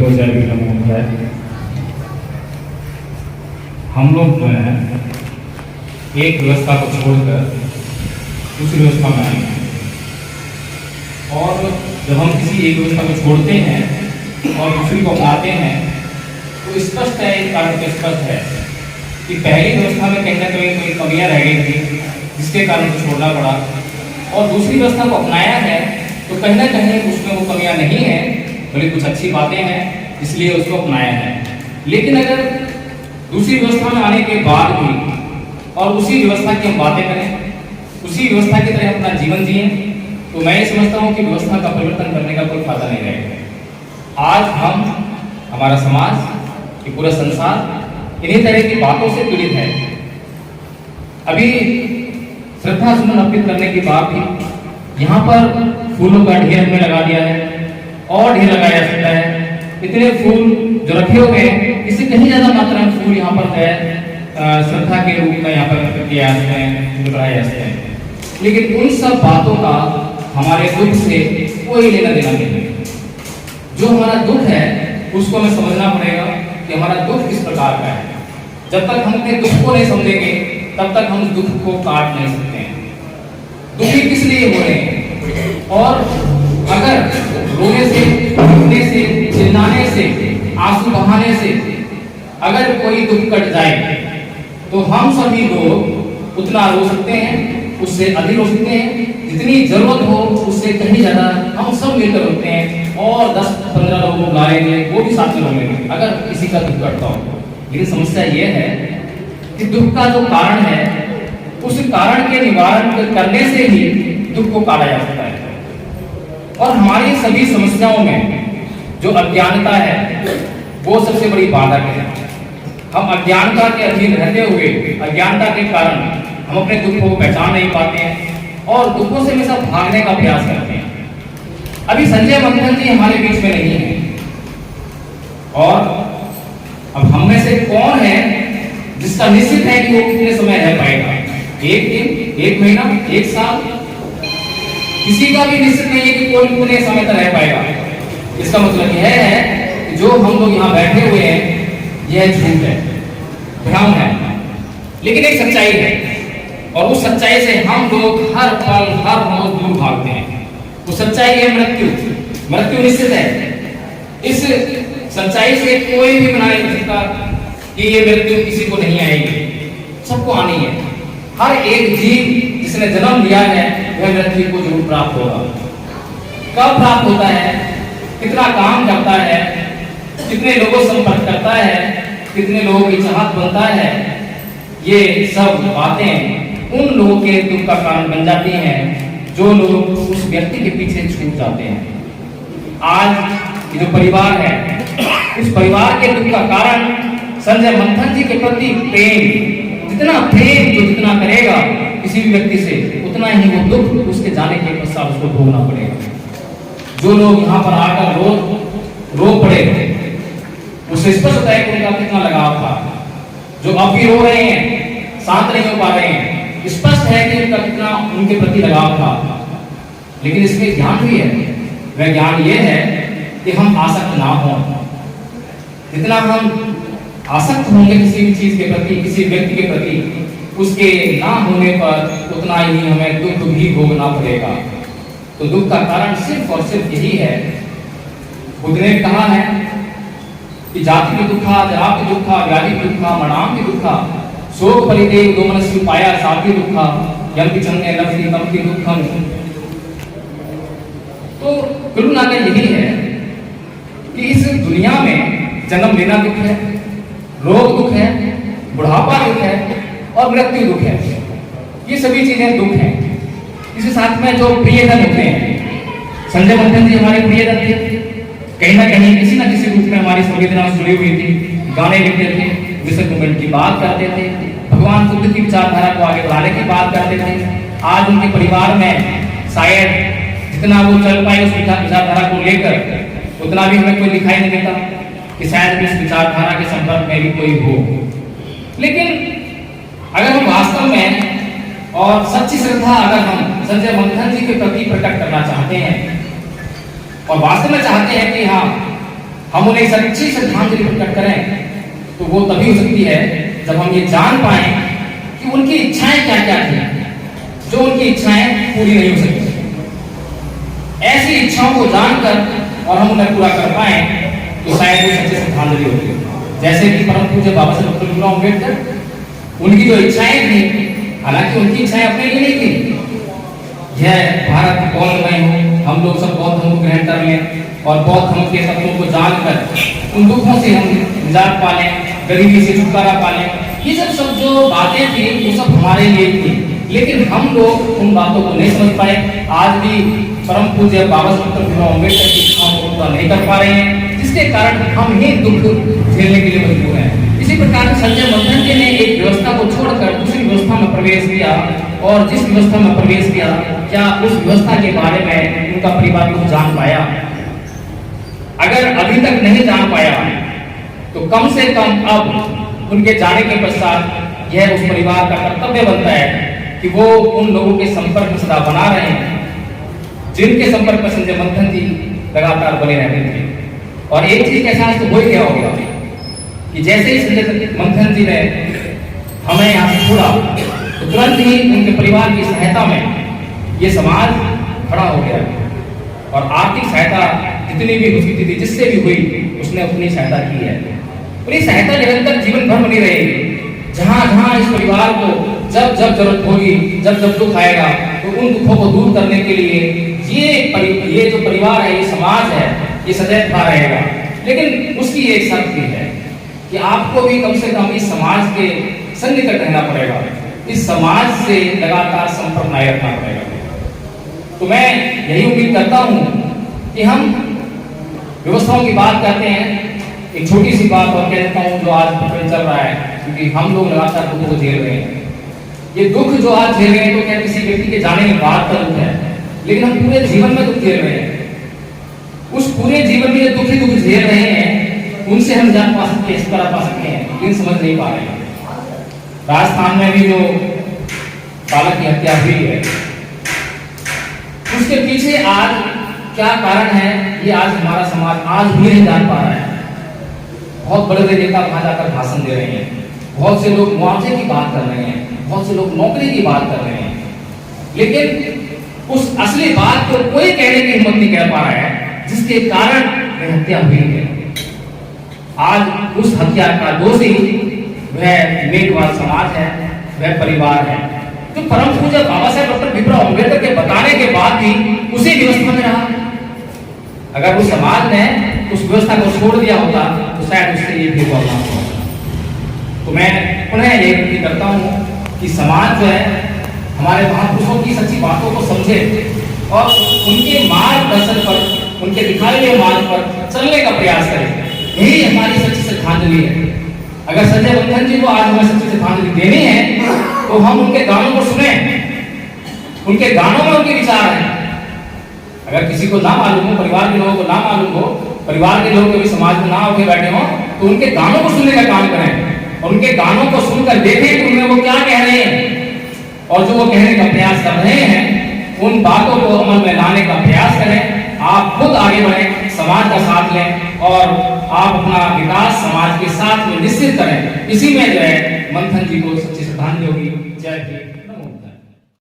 को जय विक्रम होता है। हम लोग जो है एक व्यवस्था को छोड़कर दूसरी व्यवस्था में आएंगे, और जब हम किसी एक व्यवस्था को छोड़ते हैं और दूसरी को अपनाते हैं तो स्पष्ट है, एक कारण तो स्पष्ट है कि पहली व्यवस्था में कहीं ना कहीं कोई कमियां रह गई थी जिसके कारण को छोड़ना पड़ा, और दूसरी व्यवस्था को अपनाया है तो कहीं ना कहीं उसमें वो कमियां नहीं है, बल्कि कुछ अच्छी बातें हैं इसलिए उसको अपनाया है। लेकिन अगर दूसरी व्यवस्था में आने के बाद भी और उसी व्यवस्था की हम बातें करें, उसी व्यवस्था की तरह अपना जीवन जिए, तो मैं ये समझता हूँ कि व्यवस्था का परिवर्तन करने का कोई फायदा नहीं रहेगा। आज हम, हमारा समाज, ये पूरा संसार इन्हीं तरह की बातों से पीड़ित है। अभी श्रद्धा सुमन अर्पित करने के बाद भी यहाँ पर फूलों का ढेर हमने लगा दिया है, और ढेर लगाया जा सकता है। इतने फूल जो रखे हुए हैं, इससे कहीं ज्यादा मात्रा में फूल यहाँ पर है श्रद्धा के रूप में यहाँ पर किए जाते हैं, लगाए जाते हैं। लेकिन उन सब बातों का हमारे दुख से कोई लेना देना नहीं है। जो हमारा दुख है उसको हमें समझना पड़ेगा कि हमारा दुख किस प्रकार का है। जब तक हम अपने दुख को नहीं समझेंगे तब तक हम उस दुख को काट नहीं सकते हैं। दुखी किस लिए हो रहे हैं, और अगर रोने से, रोने से, चिल्लाने से, आंसू बहाने से अगर कोई दुख कट जाए तो हम सभी लोग उतना रो सकते हैं, उससे अधिक रो सकते हैं, जितनी जरूरत हो उससे कहीं ज्यादा हम सब मिलकर रोते हैं, और 10-15 लोगों को बुला लेंगे, वो भी साथ में रो लेंगे अगर किसी का दुख कटता हो। लेकिन समस्या ये है कि दुख का जो कारण है उस कारण के निवारण करने से ही दुख को काटा जा सकता है। और हमारी सभी समस्याओं में जो अज्ञानता है वो सबसे बड़ी बाधक है। हम अज्ञानता के अधीन रहते हुए, अज्ञानता के कारण हम अपने दुखों को पहचान नहीं पाते हैं और दुखों से हमेशा भागने का प्रयास करते हैं। अभी संजय मंथन जी हमारे बीच में नहीं है, और अब हम में से कौन है जिसका निश्चित है कि वो कितने समय रह पाएगा? एक दिन, एक महीना, एक साल? किसी का भी निश्चित नहीं है कि कोई कितने समय तक रह पाएगा। इसका मतलब यह है कि जो हम लोग यहाँ बैठे हुए हैं यह झूठ है, भ्रम है, लेकिन एक सच्चाई है, और उस सच्चाई से हम लोग हर पल, हर रोज दूर भागते हैं। वो सच्चाई है मृत्यु। मृत्यु निश्चित है। इस सच्चाई से कोई भी बना नहीं सकता कि ये मृत्यु किसी को नहीं आएगी, सबको आनी है। हर एक जीव जिसने जन्म लिया है वह मृत्यु को जरूर प्राप्त होगा। कब प्राप्त होता है, कितना काम करता है, कितने लोगों से संपर्क करता है, कितने लोगों की चाहत बनता है, ये सब बातें उन लोगों के दुख का कारण बन जाती हैं जो लोग उस व्यक्ति के पीछे छूट जाते हैं। आज ये जो परिवार है, इस परिवार के दुख का कारण संजय मंथन जी के प्रति प्रेम, जितना प्रेम जो जितना करेगा किसी भी व्यक्ति से, उतना ही वो दुख उसके जाने के पश्चात उसको भोगना पड़ेगा। जो लोग यहाँ पर आकर रो पड़े, उससे स्पष्ट होता है कि उनका कितना लगाव था। जो अब भी रो रहे हैं, शांत नहीं हो पा रहे हैं, स्पष्ट है कि उनका कितना उनके प्रति लगाव था। लेकिन इसमें ज्ञान भी है। वह ज्ञान ये है कि हम आसक्त ना हों। जितना हम आसक्त होंगे किसी भी चीज के प्रति, किसी व्यक्ति के प्रति, उसके ना होने पर उतना ही हमें दुख भी भोगना पड़ेगा। तो दुख का कारण सिर्फ और सिर्फ यही है। बुद्ध ने कहा है कि जाति की दुखा, जरा की दुखा, व्याधि की दुखा, मनाम की दुखा, शोक परिदेव दो मनस्वी पाया साथी दुखा, यम की चंगे नफसी तम की दुखम। तो कुल मिलाकर यही है कि इस दुनिया में जन्म लेना दुख है, रोग दुख है, बुढ़ापा दुख है, और मृत्यु दुख है। ये सभी चीजें दुख हैं। इसके साथ में जो प्रियजन होते हैं, संजय मंथन जी हमारे प्रियजन थे, कहीं ना कहीं किसी न किसी रूप में हमारी संवेदना जुड़ी हुई थी। गाने लिखते थे, विश्व मूवमेंट की बात करते थे, भगवान बुद्ध की विचारधारा को आगे बढ़ाने की बात करते थे। आज उनके परिवार में शायद जितना वो चल पाए उस विचारधारा को लेकर, उतना भी हमें कोई दिखाई नहीं देता कि शायद इस विचारधारा के संपर्क में भी कोई हो। लेकिन अगर हम वास्तव में और सच्ची श्रद्धा अगर हम संजय मंथन जी के प्रति प्रकट करना चाहते हैं, और वास्तव में चाहते हैं कि हाँ हम उन्हें सच्ची श्रद्धांजलि प्रकट करें तो वो तभी हो सकती है जब हम ये जान पाए कि उनकी इच्छाएं क्या क्या थी, जो उनकी इच्छाएं पूरी नहीं हो सकी। ऐसी इच्छाओं को जानकर और हम उन्हें पूरा कर पाए तो शायद वो सच्ची श्रद्धांजलि होगी। जैसे कि परम पूज्य बाबा साहब डॉक्टर भीमराव अम्बेडकर, उनकी जो इच्छाएं थी, हालांकि उनकी इच्छाएं अपने लिए नहीं थी, यह भारत कौन में हो, हम लोग सब बौद्ध धर्म को ग्रहण कर लें और बौद्ध धर्म के तत्वों को जानकर उन दुखों से हम निजात पालें, गरीबी से छुटकारा पालें, ये सब जो बातें थी वो सब हमारे लिए थी। लेकिन हम लोग उन बातों को नहीं समझ पाए। आज भी परम पूज्य बाबा साहब डॉक्टर भीमराव अम्बेडकर की इच्छाओं को पूरा नहीं कर पा रहे हैं, जिसके कारण हम ही दुख झेलने के लिए मजबूर हैं। इसी प्रकार संजय मंथन जी ने एक व्यवस्था को छोड़कर दूसरी व्यवस्था में प्रवेश किया, और जिस व्यवस्था में प्रवेश किया, क्या उस व्यवस्था के बारे में उनका परिवार कुछ जान पाया? अगर अभी तक नहीं जान पाया तो कम से कम अब उनके जाने के पश्चात यह उस परिवार का कर्तव्य बनता है कि वो उन लोगों के संपर्क में सदा बना रहे हैं जिनके संपर्क में संजय मंथन जी लगातार बने रहते थे। और एक चीज का एहसास तो हो ही गया होगा कि जैसे ही संजय मंथन जी ने हमें यहाँ से छोड़ा तो तुरंत ही उनके परिवार की सहायता में ये समाज खड़ा हो गया, और आर्थिक सहायता जितनी भी उसकी थी, जिससे भी हुई, उसने अपनी सहायता की है। और ये सहायता निरंतर जीवन भर बनी रहेगी। जहां जहां इस परिवार को जब जब जरूरत होगी, जब जब दुख आएगा, तो उन दुखों को दूर करने के लिए ये जो परिवार है, ये समाज है, ये सदैव खड़ा रहेगा। लेकिन उसकी एक शर्त भी है कि आपको भी कम से कम इस समाज के सन्निकट रहना पड़ेगा, इस समाज से लगातार संपर्क बनाए रखना पड़ेगा। तो मैं यही उम्मीद करता हूं कि हम व्यवस्थाओं की बात करते हैं, एक छोटी सी बात और कह देता हूं जो आज चल रहा है, क्योंकि हम लोग लगातार दुख को झेल रहे हैं। ये दुख जो आज झेल रहे हैं तो क्या किसी व्यक्ति के जाने के बाद का दुख है, लेकिन हम पूरे जीवन में दुख झेल रहे हैं। उस पूरे जीवन में दुख ही दुख झेल रहे हैं, उनसे हम जान पा सकते हैं, छुटकारा पा सकते हैं, लेकिन समझ नहीं पा रहे हैं। राजस्थान में भी जो बालक की हत्या हुई है, उसके पीछे आज क्या कारण है, ये आज हमारा समाज आज भी नहीं जान पा रहा है। बहुत बड़े बड़े नेता वहां जाकर भाषण दे रहे हैं, बहुत से लोग मुआवजे की बात कर रहे हैं, बहुत से लोग नौकरी की बात कर रहे हैं, लेकिन उस असली बात को कोई कहने की हिम्मत नहीं कर पा रहा है जिसके कारण वह हत्या हुई है। आज उस हत्या का दोषी वह मेघवाल समाज है, वह परिवार है, जो परम पूज्य बाबा साहब डॉक्टर भीमराव अम्बेडकर के बताने के बाद भी उसी व्यवस्था में रहा। अगर उस समाज ने उस व्यवस्था को छोड़ दिया होता तो शायद उससे ये भी हुआ होता। तो मैं पुनः ये विनती करता हूँ कि समाज जो है हमारे महापुरुषों की सच्ची बातों को समझे और उनके मार्गदर्शन पर, उनके दिखाए हुए मार्ग पर चलने का प्रयास करें। यही हमारी सच्ची श्रद्धांजलि है। अगर संजय मंथन जी को आज हमें सच्ची श्रद्धांजलि देनी है तो हम उनके गानों को सुने, उनके गानों में उनके विचार हैं। अगर किसी को ना मालूम हो, परिवार के लोगों को ना मालूम हो, परिवार के लोग कभी समाज में ना होके बैठे हो, तो उनके गानों को सुनने का काम करें और उनके गानों को सुनकर देखें कि उनमें वो क्या कह रहे हैं, और जो वो कहने का प्रयास कर रहे हैं उन बातों को अमल में लाने का प्रयास करें। आप खुद आगे बढ़ें, समाज का साथ लें और आप अपना विकास समाज के साथ में निश्चित करें। इसी में जो है मंथन जी को सच्ची श्रद्धांजलि होगी। जय हिंद।